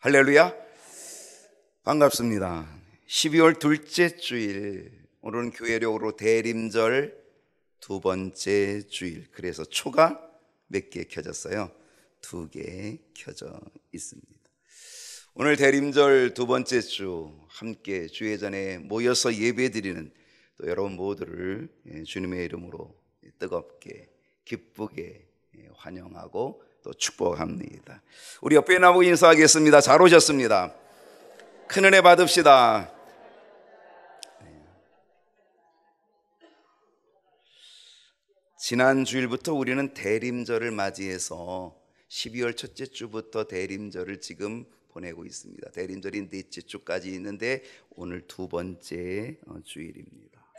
할렐루야. 반갑습니다. 12월 둘째 주일, 오늘은 교회력으로 대림절 두 번째 주일. 그래서 초가 몇 개 켜졌어요? 2개 켜져 있습니다. 오늘 대림절 두 번째 주, 함께 주회전에 모여서 예배드리는 또 여러분 모두를 주님의 이름으로 뜨겁게 기쁘게 환영하고 또 축복합니다. 우리 옆에 나보고 인사하겠습니다. 잘 오셨습니다. 큰 은혜 받읍시다. 지난 주일부터 우리는 대림절을 맞이해서 12월 첫째 주부터 대림절을 지금 보내고 있습니다. 대림절이 넷째 주까지 있는데 오늘 두 번째 주일입니다.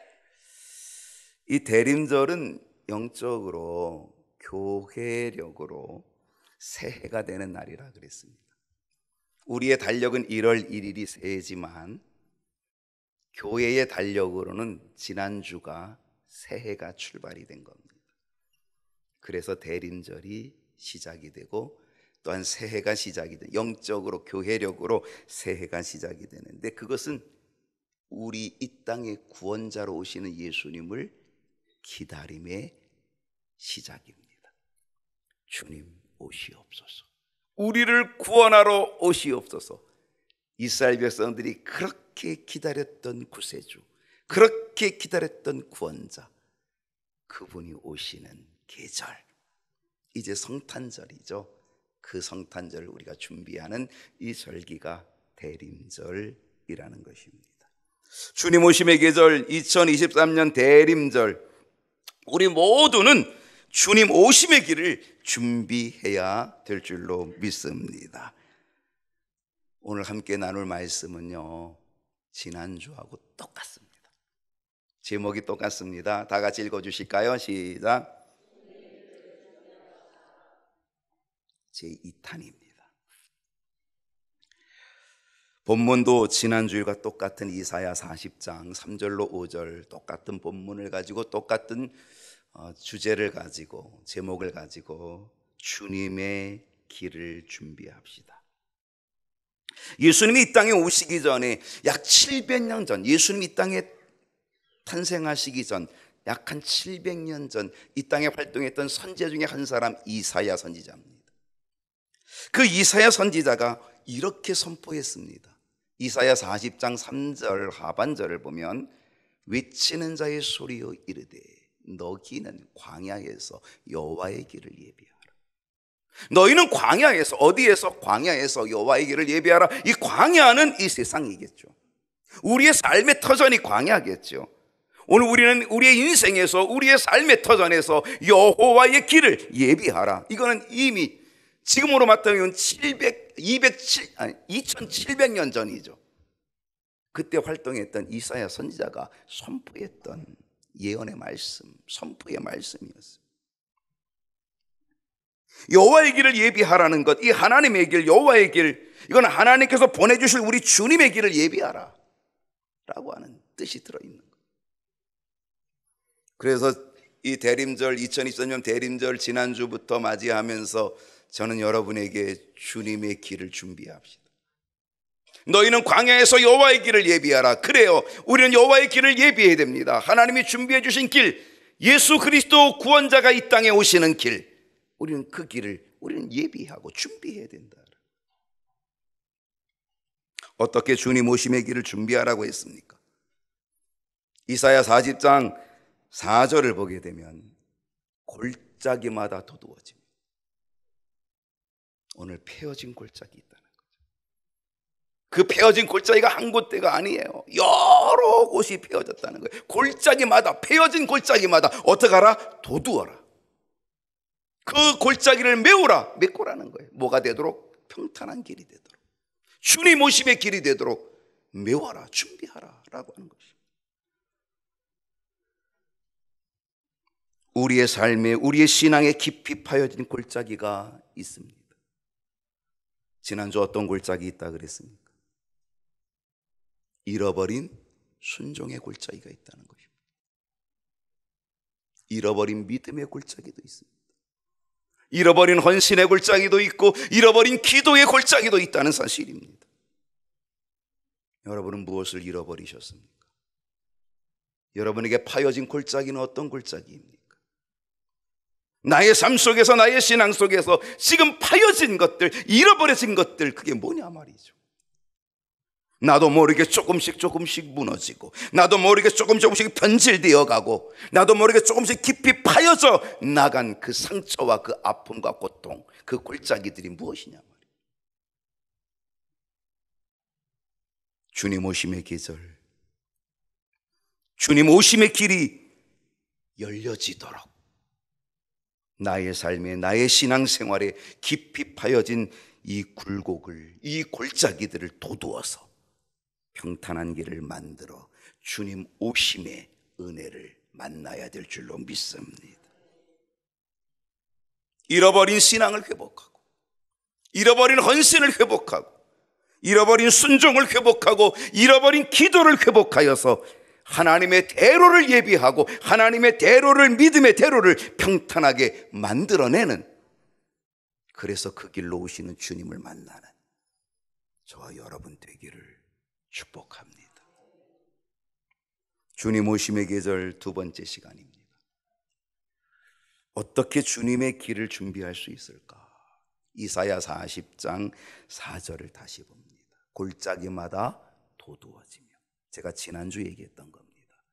이 대림절은 영적으로 교회력으로 새해가 되는 날이라 그랬습니다. 우리의 달력은 1월 1일이 새해지만 교회의 달력으로는 지난주가 새해가 출발이 된 겁니다. 그래서 대림절이 시작이 되고 또한 새해가 시작이 돼, 영적으로 교회력으로 새해가 시작이 되는데, 그것은 우리 이 땅의 구원자로 오시는 예수님을 기다림의 시작입니다. 주님 오시옵소서, 우리를 구원하러 오시옵소서. 이스라엘 백성들이 그렇게 기다렸던 구세주, 그렇게 기다렸던 구원자, 그분이 오시는 계절, 이제 성탄절이죠. 그 성탄절을 우리가 준비하는 이 절기가 대림절이라는 것입니다. 주님 오심의 계절, 2023년 대림절, 우리 모두는 주님 오심의 길을 준비해야 될 줄로 믿습니다. 오늘 함께 나눌 말씀은요, 지난주하고 똑같습니다. 제목이 똑같습니다. 다 같이 읽어주실까요? 시작. 제2탄입니다. 본문도 지난주일과 똑같은 이사야 40장 3절로 5절, 똑같은 본문을 가지고 똑같은 주제를 가지고, 제목을 가지고 주님의 길을 준비합시다. 예수님이 이 땅에 오시기 전에 약 700년 전, 예수님이 이 땅에 탄생하시기 전 약 한 700년 전 이 땅에 활동했던 선지자 중에 한 사람, 이사야 선지자입니다. 그 이사야 선지자가 이렇게 선포했습니다. 이사야 40장 3절 하반절을 보면, 외치는 자의 소리여 이르되 너희는 광야에서 여호와의 길을 예비하라. 너희는 광야에서, 어디에서? 광야에서 여호와의 길을 예비하라. 이 광야는 이 세상이겠죠. 우리의 삶의 터전이 광야겠죠. 오늘 우리는 우리의 인생에서, 우리의 삶의 터전에서 여호와의 길을 예비하라. 이거는 이미 지금으로 맞다면 2700년 전이죠. 그때 활동했던 이사야 선지자가 선포했던 예언의 말씀, 선포의 말씀이었어요. 여호와의 길을 예비하라는 것, 이 하나님의 길, 여호와의 길, 이건 하나님께서 보내주실 우리 주님의 길을 예비하라 라고 하는 뜻이 들어있는 거예요. 그래서 이 대림절, 2023년 대림절 지난주부터 맞이하면서 저는 여러분에게 주님의 길을 준비합시다. 너희는 광야에서 여호와의 길을 예비하라. 그래요, 우리는 여호와의 길을 예비해야 됩니다. 하나님이 준비해 주신 길, 예수 그리스도 구원자가 이 땅에 오시는 길, 우리는 그 길을 우리는 예비하고 준비해야 된다. 어떻게 주님 오심의 길을 준비하라고 했습니까? 이사야 40장 4절을 보게 되면 골짜기마다 도두어집니다. 오늘 패어진 골짜기 있다는 거죠. 그 패어진 골짜기가 한 곳대가 아니에요. 여러 곳이 패어졌다는 거예요. 골짜기마다, 패어진 골짜기마다 어떻게 하라? 도두어라. 그 골짜기를 메우라, 메꾸라는 거예요. 뭐가 되도록? 평탄한 길이 되도록, 주님 오심의 길이 되도록 메워라, 준비하라 라고 하는 것입니다. 우리의 삶에, 우리의 신앙에 깊이 파여진 골짜기가 있습니다. 지난주 어떤 골짜기 있다 그랬습니까? 잃어버린 순종의 골짜기가 있다는 것입니다. 잃어버린 믿음의 골짜기도 있습니다. 잃어버린 헌신의 골짜기도 있고 잃어버린 기도의 골짜기도 있다는 사실입니다. 여러분은 무엇을 잃어버리셨습니까? 여러분에게 파여진 골짜기는 어떤 골짜기입니까? 나의 삶 속에서, 나의 신앙 속에서 지금 파여진 것들, 잃어버려진 것들, 그게 뭐냐 말이죠. 나도 모르게 조금씩 무너지고, 나도 모르게 조금씩 변질되어 가고, 나도 모르게 조금씩 깊이 파여져 나간 그 상처와 그 아픔과 고통, 그 골짜기들이 무엇이냐 말이에요. 주님 오심의 계절, 주님 오심의 길이 열려지도록 나의 삶에, 나의 신앙생활에 깊이 파여진 이 굴곡을, 이 골짜기들을 도두어서 평탄한 길을 만들어 주님 오심의 은혜를 만나야 될 줄로 믿습니다. 잃어버린 신앙을 회복하고, 잃어버린 헌신을 회복하고, 잃어버린 순종을 회복하고, 잃어버린 기도를 회복하여서 하나님의 대로를 예비하고 하나님의 대로를, 믿음의 대로를 평탄하게 만들어내는, 그래서 그 길로 오시는 주님을 만나는 저와 여러분 되기를 축복합니다. 주님 오심의 계절 두 번째 시간입니다. 어떻게 주님의 길을 준비할 수 있을까? 이사야 40장 4절을 다시 봅니다. 골짜기마다 도두어지며, 제가 지난주 얘기했던 겁니다.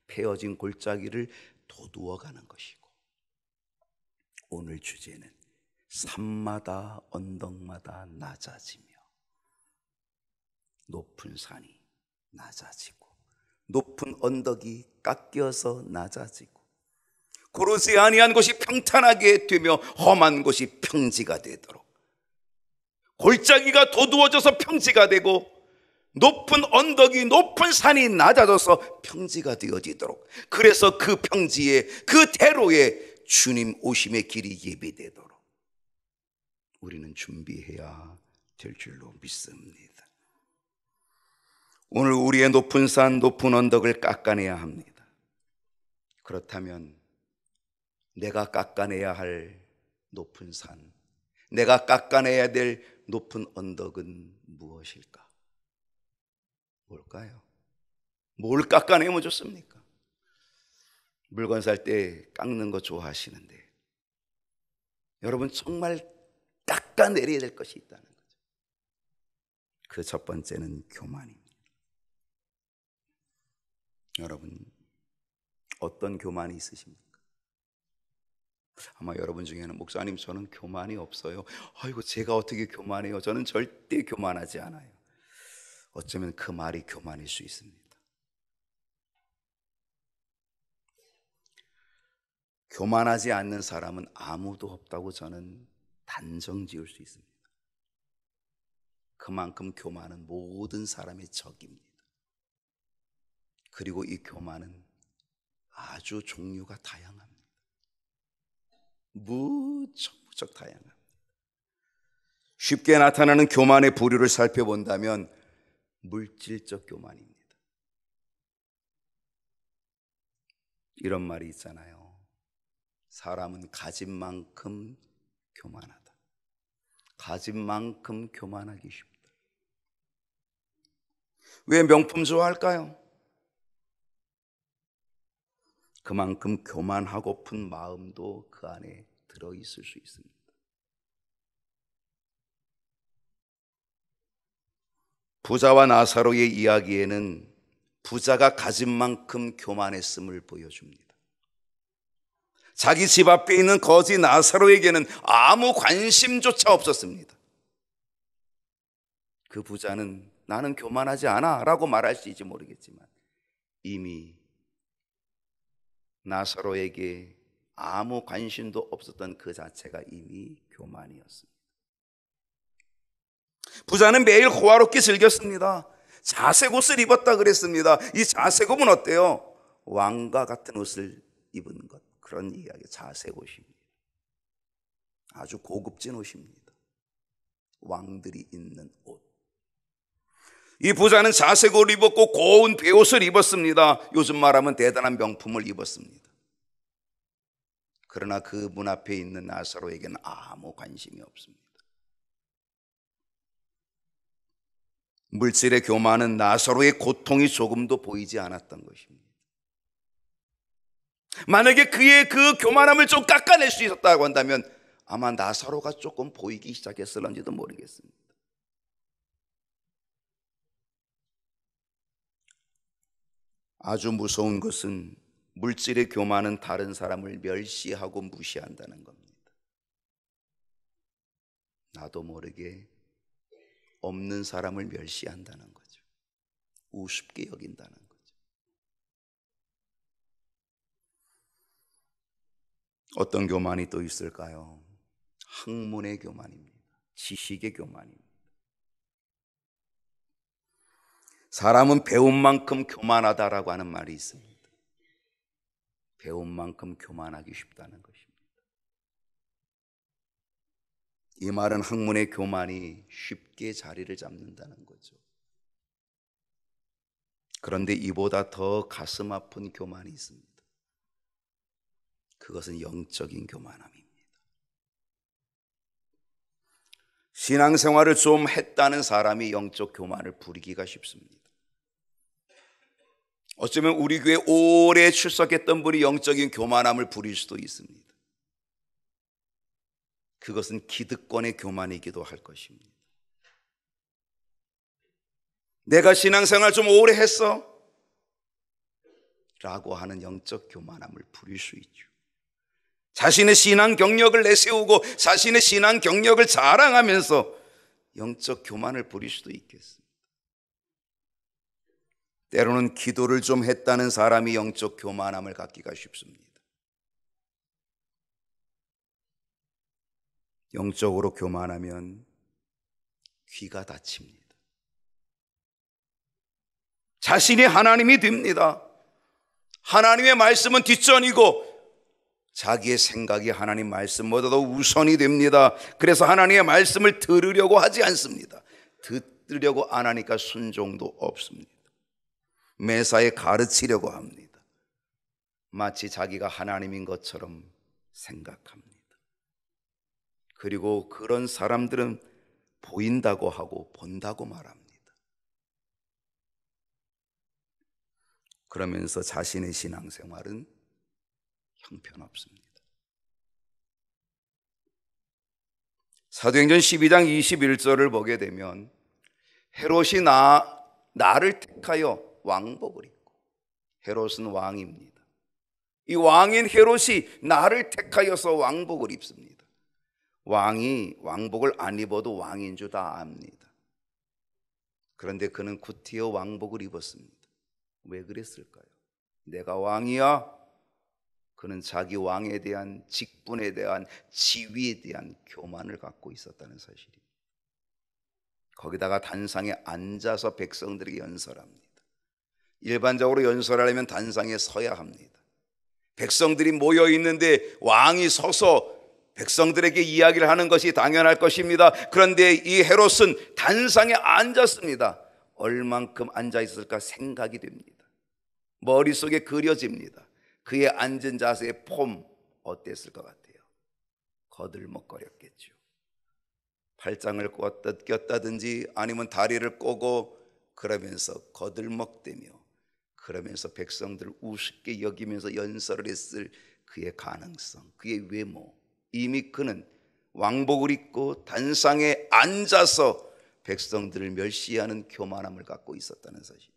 패어진 골짜기를 도두어가는 것이고, 오늘 주제는 산마다 언덕마다 낮아지며 높은 산이 낮아지고 높은 언덕이 깎여서 낮아지고 고르지 아니한 곳이 평탄하게 되며 험한 곳이 평지가 되도록, 골짜기가 도두어져서 평지가 되고 높은 언덕이, 높은 산이 낮아져서 평지가 되어지도록, 그래서 그 평지에, 그 대로에 주님 오심의 길이 예비되도록 우리는 준비해야 될 줄로 믿습니다. 오늘 우리의 높은 산, 높은 언덕을 깎아내야 합니다. 그렇다면 내가 깎아내야 할 높은 산, 내가 깎아내야 될 높은 언덕은 무엇일까? 뭘까요? 뭘 깎아내면 좋습니까? 물건 살 때 깎는 거 좋아하시는데, 여러분 정말 깎아내려야 될 것이 있다는 거죠. 그 첫 번째는 교만입니다. 여러분 어떤 교만이 있으십니까? 아마 여러분 중에는, 목사님 저는 교만이 없어요. 아이고 제가 어떻게 교만해요? 저는 절대 교만하지 않아요. 어쩌면 그 말이 교만일 수 있습니다. 교만하지 않는 사람은 아무도 없다고 저는 단정 지을 수 있습니다. 그만큼 교만은 모든 사람의 적입니다. 그리고 이 교만은 아주 종류가 다양합니다. 무척 다양합니다. 쉽게 나타나는 교만의 부류를 살펴본다면 물질적 교만입니다. 이런 말이 있잖아요. 사람은 가진 만큼 교만하다. 가진 만큼 교만하기 쉽다. 왜 명품 좋아할까요? 그만큼 교만하고픈 마음도 그 안에 들어있을 수 있습니다. 부자와 나사로의 이야기에는 부자가 가진 만큼 교만했음을 보여줍니다. 자기 집 앞에 있는 거지 나사로에게는 아무 관심조차 없었습니다. 그 부자는 나는 교만하지 않아 라고 말할 수 있을지 모르겠지만 이미 나사로에게 아무 관심도 없었던 그 자체가 이미 교만이었습니다. 부자는 매일 호화롭게 즐겼습니다. 자색 옷을 입었다 그랬습니다. 이 자색 옷은 어때요? 왕과 같은 옷을 입은 것, 그런 이야기. 자색 옷입니다. 아주 고급진 옷입니다. 왕들이 입는 옷. 이 부자는 자색 옷을 입었고 고운 베옷을 입었습니다. 요즘 말하면 대단한 명품을 입었습니다. 그러나 그 문 앞에 있는 나사로에게는 아무 관심이 없습니다. 물질의 교만은 나사로의 고통이 조금도 보이지 않았던 것입니다. 만약에 그의 그 교만함을 좀 깎아낼 수 있었다고 한다면 아마 나사로가 조금 보이기 시작했을런지도 모르겠습니다. 아주 무서운 것은 물질의 교만은 다른 사람을 멸시하고 무시한다는 겁니다. 나도 모르게 없는 사람을 멸시한다는 거죠. 우습게 여긴다는 거죠. 어떤 교만이 또 있을까요? 학문의 교만입니다. 지식의 교만입니다. 사람은 배운 만큼 교만하다라고 하는 말이 있습니다. 배운 만큼 교만하기 쉽다는 것입니다. 이 말은 학문의 교만이 쉽게 자리를 잡는다는 거죠. 그런데 이보다 더 가슴 아픈 교만이 있습니다. 그것은 영적인 교만함입니다. 신앙생활을 좀 했다는 사람이 영적 교만을 부리기가 쉽습니다. 어쩌면 우리 교회 오래 출석했던 분이 영적인 교만함을 부릴 수도 있습니다. 그것은 기득권의 교만이기도 할 것입니다. 내가 신앙생활 좀 오래 했어? 라고 하는 영적 교만함을 부릴 수 있죠. 자신의 신앙 경력을 내세우고 자신의 신앙 경력을 자랑하면서 영적 교만을 부릴 수도 있겠습니다. 때로는 기도를 좀 했다는 사람이 영적 교만함을 갖기가 쉽습니다. 영적으로 교만하면 귀가 닫힙니다. 자신이 하나님이 됩니다. 하나님의 말씀은 뒷전이고 자기의 생각이 하나님 말씀보다도 우선이 됩니다. 그래서 하나님의 말씀을 들으려고 하지 않습니다. 듣으려고 안 하니까 순종도 없습니다. 매사에 가르치려고 합니다. 마치 자기가 하나님인 것처럼 생각합니다. 그리고 그런 사람들은 보인다고 하고 본다고 말합니다. 그러면서 자신의 신앙생활은 형편없습니다. 사도행전 12장 21절을 보게 되면 헤롯이 나를 택하여 왕복을 입고, 헤롯은 왕입니다. 이 왕인 헤롯이 나를 택하여서 왕복을 입습니다. 왕이 왕복을 안 입어도 왕인 줄 다 압니다. 그런데 그는 구티어 왕복을 입었습니다. 왜 그랬을까요? 내가 왕이야? 그는 자기 왕에 대한 직분에 대한 지위에 대한 교만을 갖고 있었다는 사실입니다. 거기다가 단상에 앉아서 백성들에게 연설합니다. 일반적으로 연설하려면 단상에 서야 합니다. 백성들이 모여 있는데 왕이 서서 백성들에게 이야기를 하는 것이 당연할 것입니다. 그런데 이 헤롯은 단상에 앉았습니다. 얼만큼 앉아 있을까 생각이 됩니다. 머릿속에 그려집니다. 그의 앉은 자세의 폼 어땠을 것 같아요? 거들먹거렸겠죠. 팔짱을 꼈다든지 아니면 다리를 꼬고 그러면서 거들먹대며 그러면서 백성들을 우습게 여기면서 연설을 했을 그의 가능성, 그의 외모, 이미 그는 왕복을 입고 단상에 앉아서 백성들을 멸시하는 교만함을 갖고 있었다는 사실이죠.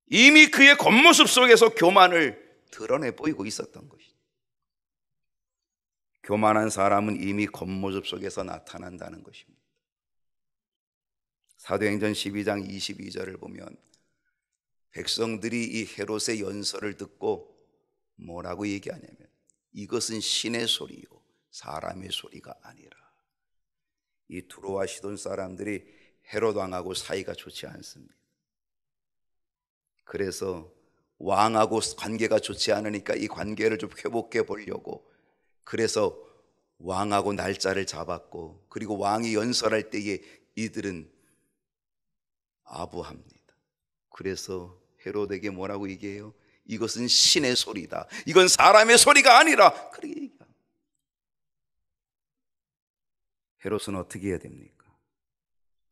이미 그의 겉모습 속에서 교만을 드러내 보이고 있었던 것이죠. 교만한 사람은 이미 겉모습 속에서 나타난다는 것입니다. 사도행전 12장 22절을 보면 백성들이 이 헤롯의 연설을 듣고 뭐라고 얘기하냐면 이것은 신의 소리요 사람의 소리가 아니라. 이 두로와 시돈 사람들이 헤롯 왕하고 사이가 좋지 않습니다. 그래서 왕하고 관계가 좋지 않으니까 이 관계를 좀 회복해 보려고 그래서 왕하고 날짜를 잡았고 그리고 왕이 연설할 때에 이들은 아부합니다. 그래서 헤롯에게 뭐라고 얘기해요? 이것은 신의 소리다. 이건 사람의 소리가 아니라. 그렇게 얘기합니다. 헤롯은 어떻게 해야 됩니까?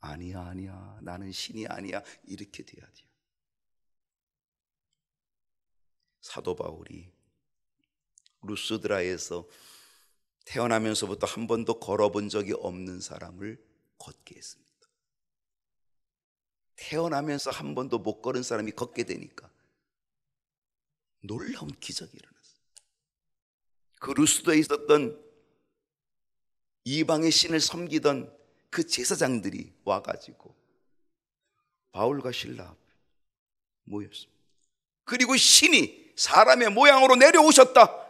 아니야, 나는 신이 아니야. 이렇게 돼야죠. 사도 바울이 루스드라에서 태어나면서부터 한 번도 걸어본 적이 없는 사람을 걷게 했습니다. 태어나면서 한 번도 못 걸은 사람이 걷게 되니까 놀라운 기적이 일어났어요. 그 루스드라에 있었던 이방의 신을 섬기던 그 제사장들이 와가지고 바울과 실라 앞에 모였습니다. 그리고 신이 사람의 모양으로 내려오셨다.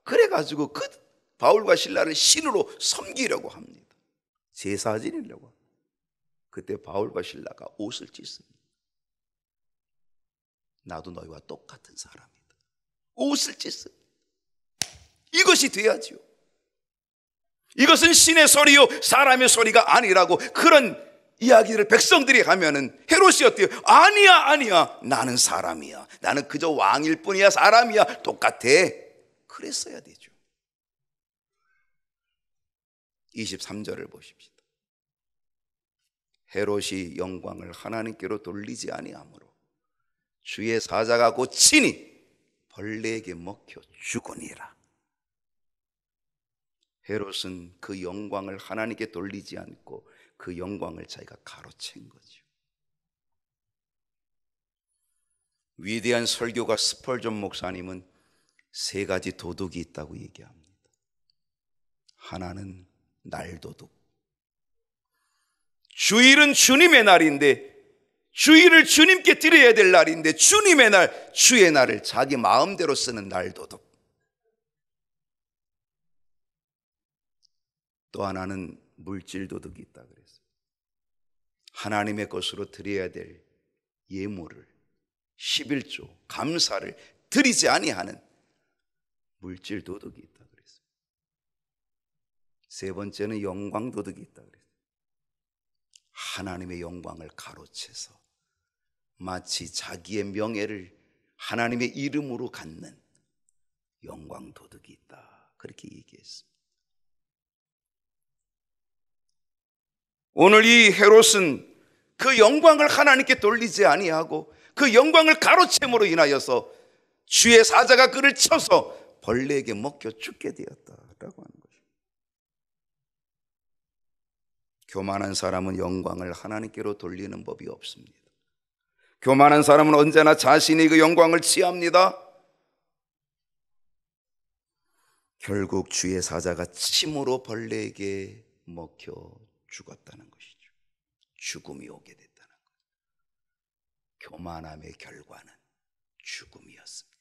그래가지고 그 바울과 실라를 신으로 섬기려고 합니다. 제사 지내려고 합니다. 그때 바울과 실라가 옷을 찢습니다. 나도 너희와 똑같은 사람이다. 옷을 찢습니다. 이것이 돼야지요. 이것은 신의 소리요 사람의 소리가 아니라고 그런 이야기를 백성들이 하면은 헤롯이 어때요? 아니야 나는 사람이야. 나는 그저 왕일 뿐이야. 사람이야. 똑같아. 그랬어야 되죠. 23절을 보십시다. 헤롯이 영광을 하나님께로 돌리지 아니하므로 주의 사자가 곧 친히 벌레에게 먹혀 죽으니라. 헤롯은 그 영광을 하나님께 돌리지 않고 그 영광을 자기가 가로챈 거죠. 위대한 설교가 스펄전 목사님은 세 가지 도둑이 있다고 얘기합니다. 하나는 날도둑. 주일은 주님의 날인데, 주일을 주님께 드려야 될 날인데 주님의 날, 주의 날을 자기 마음대로 쓰는 날도둑. 또 하나는 물질도둑이 있다 그랬어요. 하나님의 것으로 드려야 될 예물을, 11조, 감사를 드리지 아니하는 물질도둑이 있다 그랬어요. 세 번째는 영광도둑이 있다 그랬어요. 하나님의 영광을 가로채서 마치 자기의 명예를 하나님의 이름으로 갖는 영광도둑이 있다. 그렇게 얘기했습니다. 오늘 이 헤롯은 그 영광을 하나님께 돌리지 아니하고 그 영광을 가로챈으로 인하여서 주의 사자가 그를 쳐서 벌레에게 먹혀 죽게 되었다라고 하는 것입니다. 교만한 사람은 영광을 하나님께로 돌리는 법이 없습니다. 교만한 사람은 언제나 자신이 그 영광을 취합니다. 결국 주의 사자가 침으로 벌레에게 먹혀 죽었다는 것이죠. 죽음이 오게 됐다는 거죠. 교만함의 결과는 죽음이었습니다.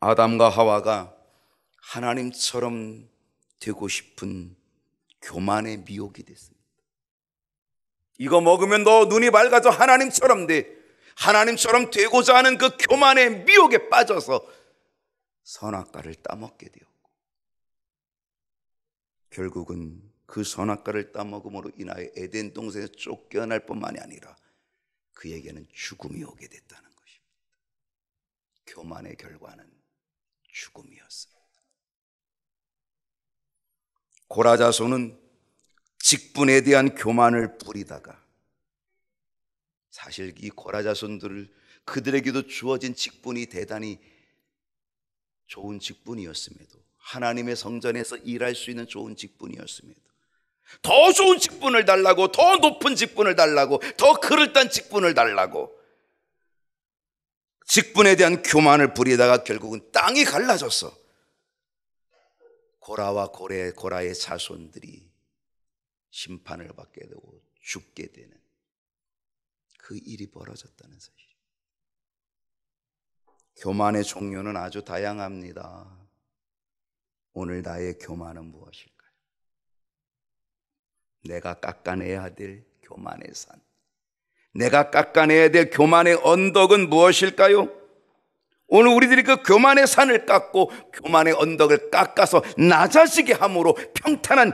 아담과 하와가 하나님처럼 되고 싶은 교만의 미혹이 됐습니다. 이거 먹으면 너 눈이 밝아져 하나님처럼 돼. 하나님처럼 되고자 하는 그 교만의 미혹에 빠져서 선악과를 따먹게 되었고, 결국은 그 선악과를 따먹음으로 인하여 에덴 동산에서 쫓겨날 뿐만이 아니라 그에게는 죽음이 오게 됐다는 것입니다. 교만의 결과는 죽음이었습니다. 고라 자손은 직분에 대한 교만을 부리다가, 사실 이 고라 자손들을 그들에게도 주어진 직분이 대단히 좋은 직분이었음에도, 하나님의 성전에서 일할 수 있는 좋은 직분이었음에도 더 좋은 직분을 달라고, 더 높은 직분을 달라고, 더 그럴듯한 직분을 달라고 직분에 대한 교만을 부리다가 결국은 땅이 갈라져서 고라와 고라의 자손들이 심판을 받게 되고 죽게 되는 그 일이 벌어졌다는 사실. 교만의 종류는 아주 다양합니다. 오늘 나의 교만은 무엇일까요? 내가 깎아내야 될 교만의 산, 내가 깎아내야 될 교만의 언덕은 무엇일까요? 오늘 우리들이 그 교만의 산을 깎고 교만의 언덕을 깎아서 낮아지게 함으로 평탄한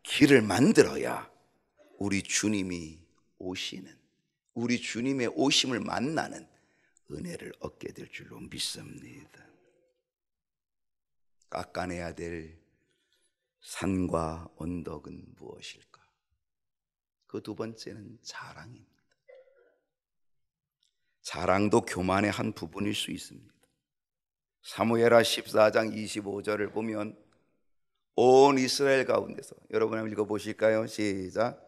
길을 만들어야 우리 주님이 오시는, 우리 주님의 오심을 만나는 은혜를 얻게 될 줄로 믿습니다. 깎아내야 될 산과 언덕은 무엇일까? 그 두 번째는 자랑입니다. 자랑도 교만의 한 부분일 수 있습니다. 사무엘하 14장 25절을 보면 온 이스라엘 가운데서, 여러분 한번 읽어보실까요? 시작.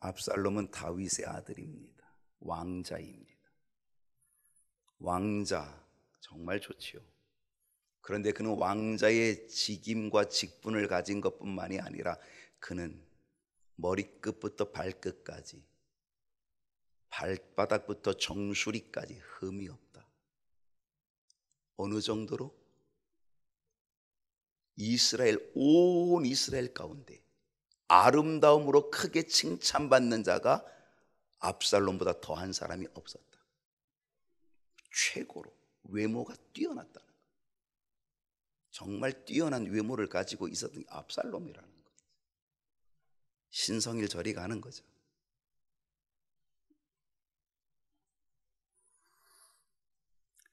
압살롬은 다윗의 아들입니다. 왕자입니다. 왕자 정말 좋지요. 그런데 그는 왕자의 직임과 직분을 가진 것뿐만이 아니라 그는 머리끝부터 발끝까지, 발바닥부터 정수리까지 흠이 없다. 어느 정도로? 온 이스라엘 가운데 아름다움으로 크게 칭찬받는 자가 압살롬보다 더한 사람이 없었다. 최고로 외모가 뛰어났다는 것. 정말 뛰어난 외모를 가지고 있었던 압살롬이라는 것. 신성일 저리 가는 거죠.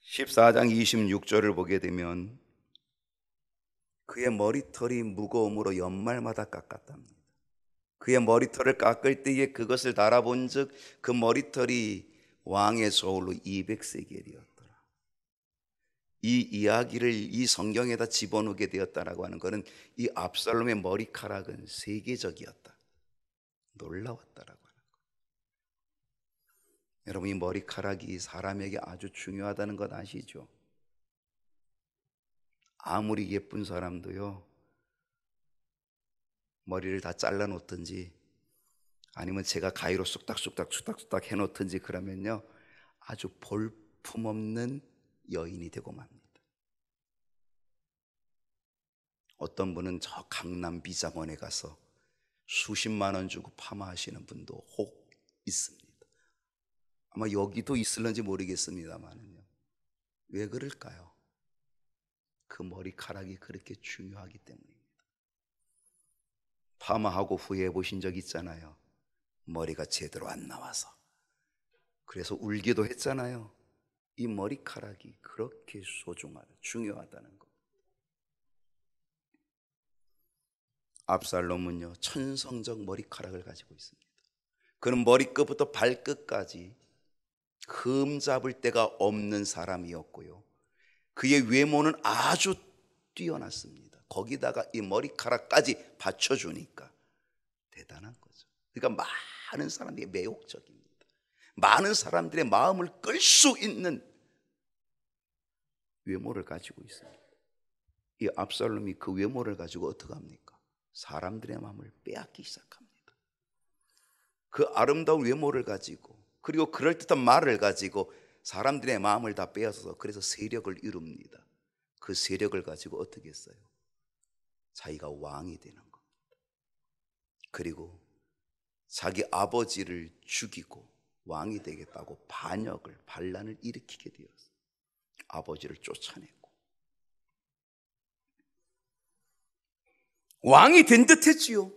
(14장 26절을) 보게 되면 그의 머리털이 무거움으로 연말마다 깎았답니다. 그의 머리털을 깎을 때에 그것을 달아본 즉 그 머리털이 왕의 저울로 200세겔이었더라. 이 이야기를 이 성경에다 집어넣게 되었다라고 하는 것은 이 압살롬의 머리카락은 세계적이었다, 놀라웠다라고 하는 것. 여러분, 이 머리카락이 사람에게 아주 중요하다는 것 아시죠? 아무리 예쁜 사람도요, 머리를 다 잘라 놓든지 아니면 제가 가위로 쑥닥쑥닥 해놓든지 그러면요 아주 볼품없는 여인이 되고 맙니다. 어떤 분은 저 강남 비장원에 가서 수십만 원 주고 파마하시는 분도 혹 있습니다. 아마 여기도 있을런지 모르겠습니다만은요. 왜 그럴까요? 그 머리카락이 그렇게 중요하기 때문입니다. 파마하고 후회해 보신 적 있잖아요. 머리가 제대로 안 나와서. 그래서 울기도 했잖아요. 이 머리카락이 그렇게 소중하다, 중요하다는 것. 압살롬은요 천성적 머리카락을 가지고 있습니다. 그는 머리끝부터 발끝까지 흠 잡을 데가 없는 사람이었고요, 그의 외모는 아주 뛰어났습니다. 거기다가 이 머리카락까지 받쳐주니까 대단한 거죠. 그러니까 많은 사람들이 매혹적입니다. 많은 사람들의 마음을 끌 수 있는 외모를 가지고 있습니다. 이 압살롬이 그 외모를 가지고 어떻게 합니까? 사람들의 마음을 빼앗기 시작합니다. 그 아름다운 외모를 가지고, 그리고 그럴듯한 말을 가지고 사람들의 마음을 다 빼앗아서 그래서 세력을 이룹니다. 그 세력을 가지고 어떻게 했어요? 자기가 왕이 되는 겁니다. 그리고 자기 아버지를 죽이고 왕이 되겠다고 반란을 일으키게 되었어요. 아버지를 쫓아내고 왕이 된 듯 했지요.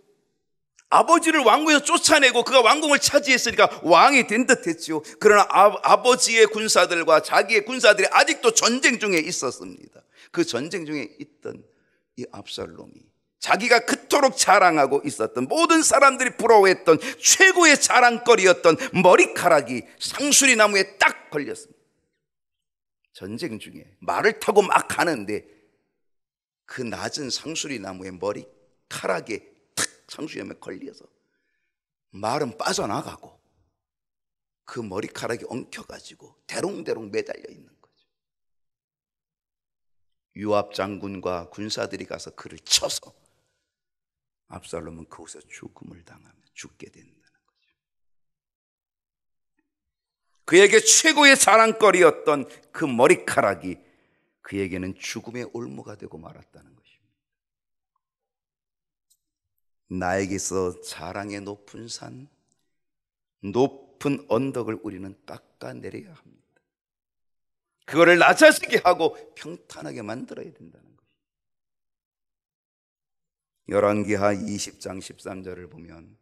아버지를 왕궁에서 쫓아내고 그가 왕궁을 차지했으니까 왕이 된 듯 했지요. 그러나 아버지의 군사들과 자기의 군사들이 아직도 전쟁 중에 있었습니다. 그 전쟁 중에 있던 이 압살롬이 자기가 그토록 자랑하고 있었던, 모든 사람들이 부러워했던 최고의 자랑거리였던 머리카락이 상수리 나무에 딱 걸렸습니다. 전쟁 중에 말을 타고 막 가는데 그 낮은 상수리 나무의 머리카락에 탁 상수리 나무에 걸려서 말은 빠져나가고 그 머리카락이 엉켜가지고 대롱대롱 매달려 있는 거죠. 요압 장군과 군사들이 가서 그를 쳐서 압살롬은 거기서 죽음을 당하며 죽게 된다는 거죠. 그에게 최고의 자랑거리였던 그 머리카락이 그에게는 죽음의 올무가 되고 말았다는 것입니다. 나에게서 자랑의 높은 산, 높은 언덕을 우리는 깎아내려야 합니다. 그거를 낮아지게 하고 평탄하게 만들어야 된다는 거예요. 열왕기하 20장 13절을 보면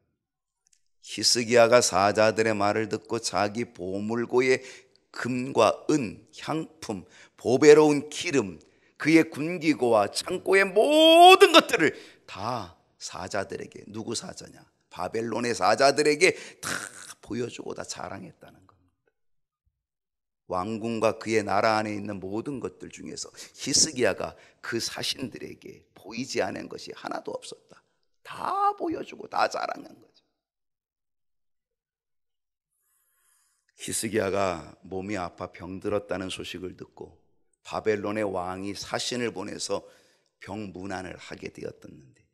히스기야가 사자들의 말을 듣고 자기 보물고의 금과 은, 향품, 보배로운 기름, 그의 군기고와 창고의 모든 것들을 다 사자들에게, 누구 사자냐? 바벨론의 사자들에게 다 보여주고 다 자랑했다는 겁니다. 왕궁과 그의 나라 안에 있는 모든 것들 중에서 히스기야가 그 사신들에게 보이지 않은 것이 하나도 없었다. 다 보여주고 다 자랑한 거죠. 히스기야가 몸이 아파 병들었다는 소식을 듣고 바벨론의 왕이 사신을 보내서 병문안을 하게 되었었는데,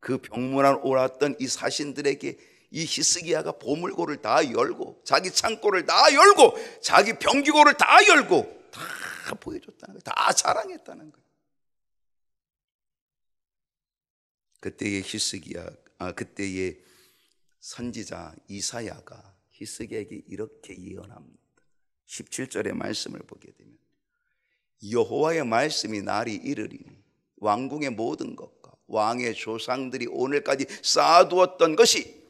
그 병문안 옳았던 이 사신들에게 이 히스기야가 보물고를 다 열고 자기 창고를 다 열고 자기 병기고를 다 열고 다 보여줬다는 거예요. 다 자랑했다는 거예요. 그때의 선지자 이사야가 히스기야에게 이렇게 예언합니다. 17절의 말씀을 보게 되면 여호와의 말씀이 날이 이르리니 왕궁의 모든 것과 왕의 조상들이 오늘까지 쌓아두었던 것이,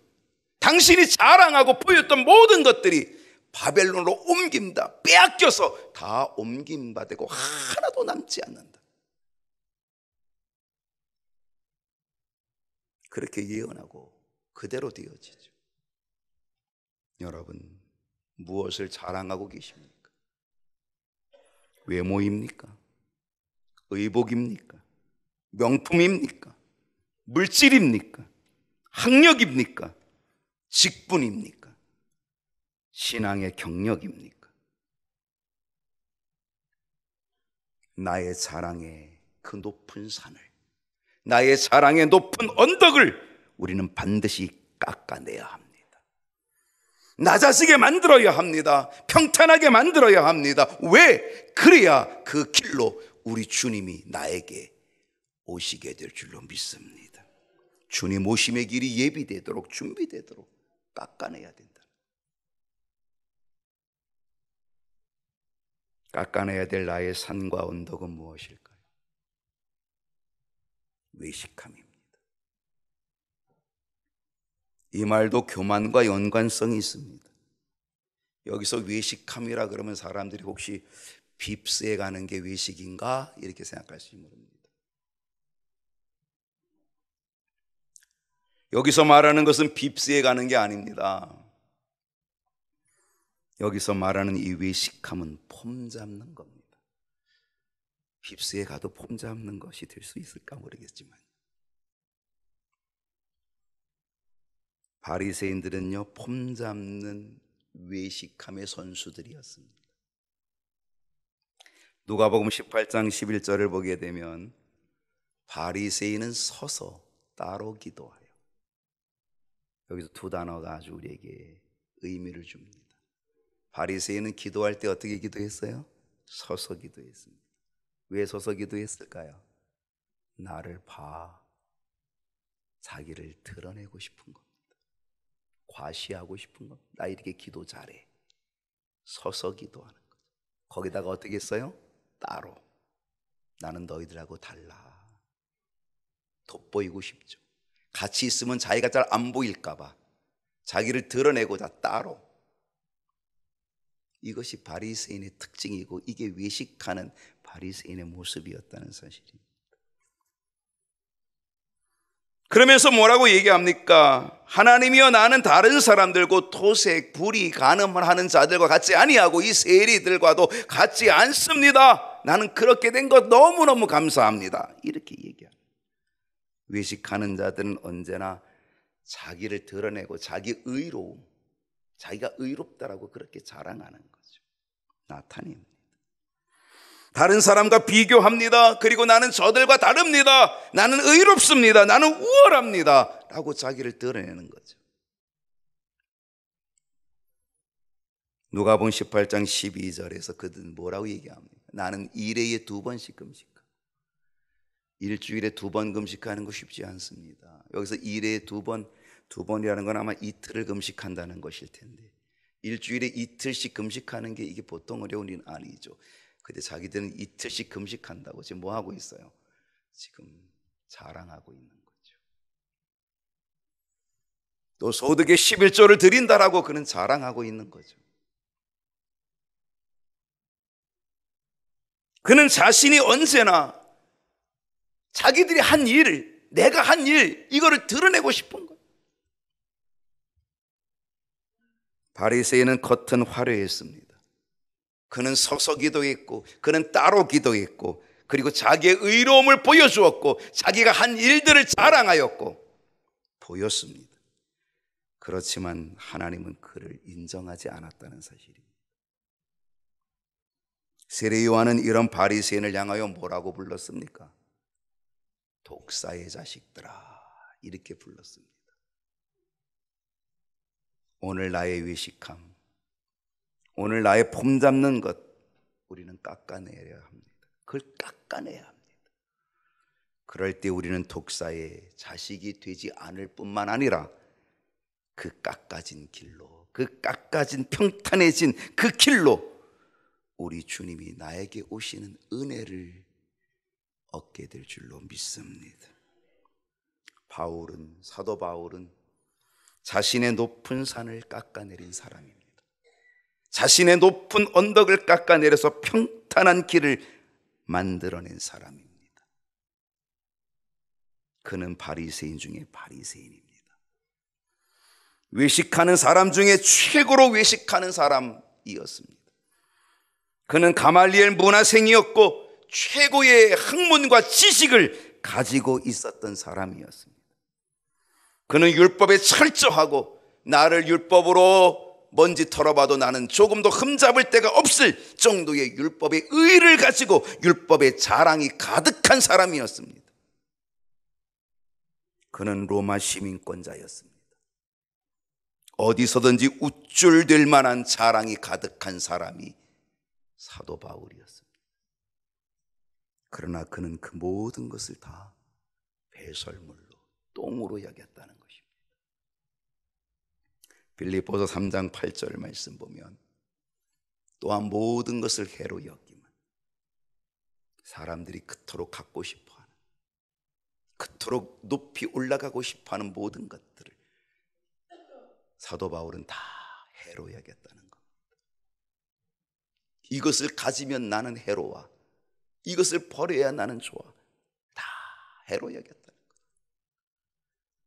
당신이 자랑하고 보였던 모든 것들이 바벨론으로 옮긴다, 빼앗겨서 다 옮김받고 하나도 남지 않는다. 그렇게 예언하고 그대로 되어지죠. 여러분, 무엇을 자랑하고 계십니까? 외모입니까? 의복입니까? 명품입니까? 물질입니까? 학력입니까? 직분입니까? 신앙의 경력입니까? 나의 자랑의 그 높은 산을, 나의 자랑의 높은 언덕을 우리는 반드시 깎아내야 합니다. 낮아지게 만들어야 합니다. 평탄하게 만들어야 합니다. 왜? 그래야 그 길로 우리 주님이 나에게 오시게 될 줄로 믿습니다. 주님 오심의 길이 예비되도록, 준비되도록 깎아내야 된다. 깎아내야 될 나의 산과 언덕은 무엇일까요? 외식함입니다. 이 말도 교만과 연관성이 있습니다. 여기서 외식함이라 그러면 사람들이 혹시 빕스에 가는 게 외식인가? 이렇게 생각할지 모릅니다. 여기서 말하는 것은 빕스에 가는 게 아닙니다. 여기서 말하는 이 외식함은 폼 잡는 겁니다. 빕스에 가도 폼 잡는 것이 될 수 있을까 모르겠지만, 바리새인들은요, 폼 잡는 외식함의 선수들이었습니다. 누가복음 18장 11절을 보게 되면 바리새인은 서서 따로 기도하여, 여기서 두 단어가 아주 우리에게 의미를 줍니다. 바리새인은 기도할 때 어떻게 기도했어요? 서서 기도했습니다. 왜 서서 기도했을까요? 나를 봐, 자기를 드러내고 싶은 겁니다. 과시하고 싶은 겁니다. 나 이렇게 기도 잘해. 서서 기도하는 거죠. 거기다가 어떻게 했어요? 따로. 나는 너희들하고 달라. 돋보이고 싶죠. 같이 있으면 자기가 잘 안 보일까 봐 자기를 드러내고자 따로. 이것이 바리새인의 특징이고 이게 외식하는 바리새인의 모습이었다는 사실입니다. 그러면서 뭐라고 얘기합니까? 하나님이여, 나는 다른 사람들과 토색, 불의, 간음을 하는 자들과 같지 아니하고 이 세리들과도 같지 않습니다. 나는 그렇게 된 것 너무너무 감사합니다. 이렇게 얘기합니다. 외식하는 자들은 언제나 자기를 드러내고 자기 의로움, 자기가 의롭다라고 그렇게 자랑하는 거죠. 나타냅니다. 다른 사람과 비교합니다. 그리고 나는 저들과 다릅니다. 나는 의롭습니다. 나는 우월합니다. 라고 자기를 드러내는 거죠. 누가복음 18장 12절에서 그들은 뭐라고 얘기합니까? 나는 일회에 2번씩 금식하고, 일주일에 2번 금식하는 거 쉽지 않습니다. 여기서 일회에 2번이라는 건 아마 이틀을 금식한다는 것일 텐데, 일주일에 이틀씩 금식하는 게 이게 보통 어려운 일은 아니죠. 근데 자기들은 이틀씩 금식한다고 지금 뭐 하고 있어요? 지금 자랑하고 있는 거죠. 또 소득의 11조를 드린다라고 그는 자랑하고 있는 거죠. 그는 자신이 언제나 자기들이 한 일, 내가 한 일, 이거를 드러내고 싶은 거예요. 바리새인은 겉은 화려했습니다. 그는 서서 기도했고, 그는 따로 기도했고, 그리고 자기의 의로움을 보여주었고, 자기가 한 일들을 자랑하였고 보였습니다. 그렇지만 하나님은 그를 인정하지 않았다는 사실입니다. 세례 요한은 이런 바리새인을 향하여 뭐라고 불렀습니까? 독사의 자식들아, 이렇게 불렀습니다. 오늘 나의 외식함, 오늘 나의 폼 잡는 것, 우리는 깎아내야 합니다. 그걸 깎아내야 합니다. 그럴 때 우리는 독사의 자식이 되지 않을 뿐만 아니라 그 깎아진 길로, 그 깎아진 평탄해진 그 길로 우리 주님이 나에게 오시는 은혜를 얻게 될 줄로 믿습니다. 사도 바울은 자신의 높은 산을 깎아내린 사람입니다. 자신의 높은 언덕을 깎아내려서 평탄한 길을 만들어낸 사람입니다. 그는 바리새인 중에 바리새인입니다. 외식하는 사람 중에 최고로 외식하는 사람이었습니다. 그는 가말리엘 문화생이었고 최고의 학문과 지식을 가지고 있었던 사람이었습니다. 그는 율법에 철저하고 나를 율법으로 먼지 털어봐도 나는 조금도 흠잡을 데가 없을 정도의 율법의 의의를 가지고 율법의 자랑이 가득한 사람이었습니다. 그는 로마 시민권자였습니다. 어디서든지 우쭐될 만한 자랑이 가득한 사람이 사도 바울이었습니다. 그러나 그는 그 모든 것을 다 배설물로, 똥으로 여겼다는 것입니다. 빌립보서 3장 8절 말씀 보면 또한 모든 것을 해로 여기면 사람들이 그토록 갖고 싶어하는, 그토록 높이 올라가고 싶어하는 모든 것들을 사도 바울은 다 해로 여겼다는 겁니다. 이것을 가지면 나는 해로워, 이것을 버려야 나는 좋아, 다 해로 여겼다는 거예요.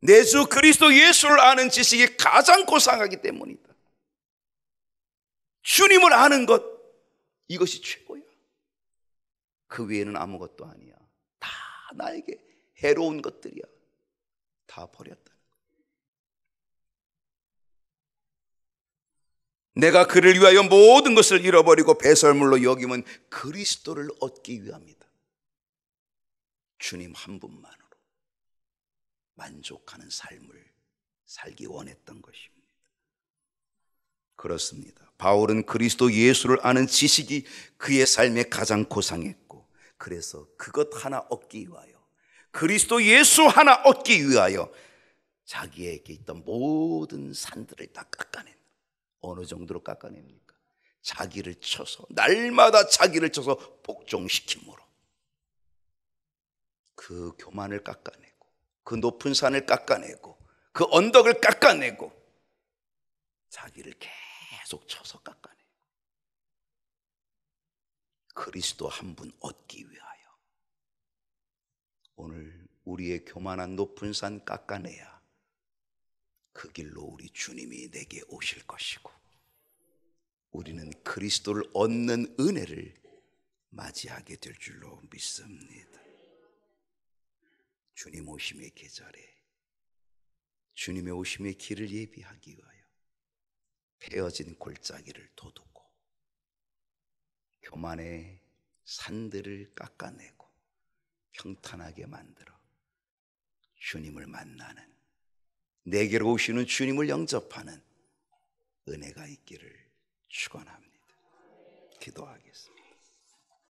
내 주 그리스도 예수를 아는 지식이 가장 고상하기 때문이다. 주님을 아는 것, 이것이 최고야. 그 외에는 아무것도 아니야. 다 나에게 해로운 것들이야. 다 버렸다는 거예요. 내가 그를 위하여 모든 것을 잃어버리고 배설물로 여기면 그리스도를 얻기 위함이다. 주님 한 분만으로 만족하는 삶을 살기 원했던 것입니다. 그렇습니다. 바울은 그리스도 예수를 아는 지식이 그의 삶에 가장 고상했고, 그래서 그것 하나 얻기 위하여, 그리스도 예수 하나 얻기 위하여 자기에게 있던 모든 산들을 다 깎아낸다. 어느 정도로 깎아냅니까? 자기를 쳐서, 날마다 자기를 쳐서 복종시킴으로 그 교만을 깎아내고, 그 높은 산을 깎아내고, 그 언덕을 깎아내고, 자기를 계속 쳐서 깎아내고 그리스도 한 분 얻기 위하여 오늘 우리의 교만한 높은 산 깎아내야 그 길로 우리 주님이 내게 오실 것이고 우리는 그리스도를 얻는 은혜를 맞이하게 될 줄로 믿습니다. 주님 오심의 계절에 주님의 오심의 길을 예비하기 위하여 패어진 골짜기를 도두고 교만의 산들을 깎아내고 평탄하게 만들어 주님을 만나는, 내게로 오시는 주님을 영접하는 은혜가 있기를 축원합니다. 기도하겠습니다.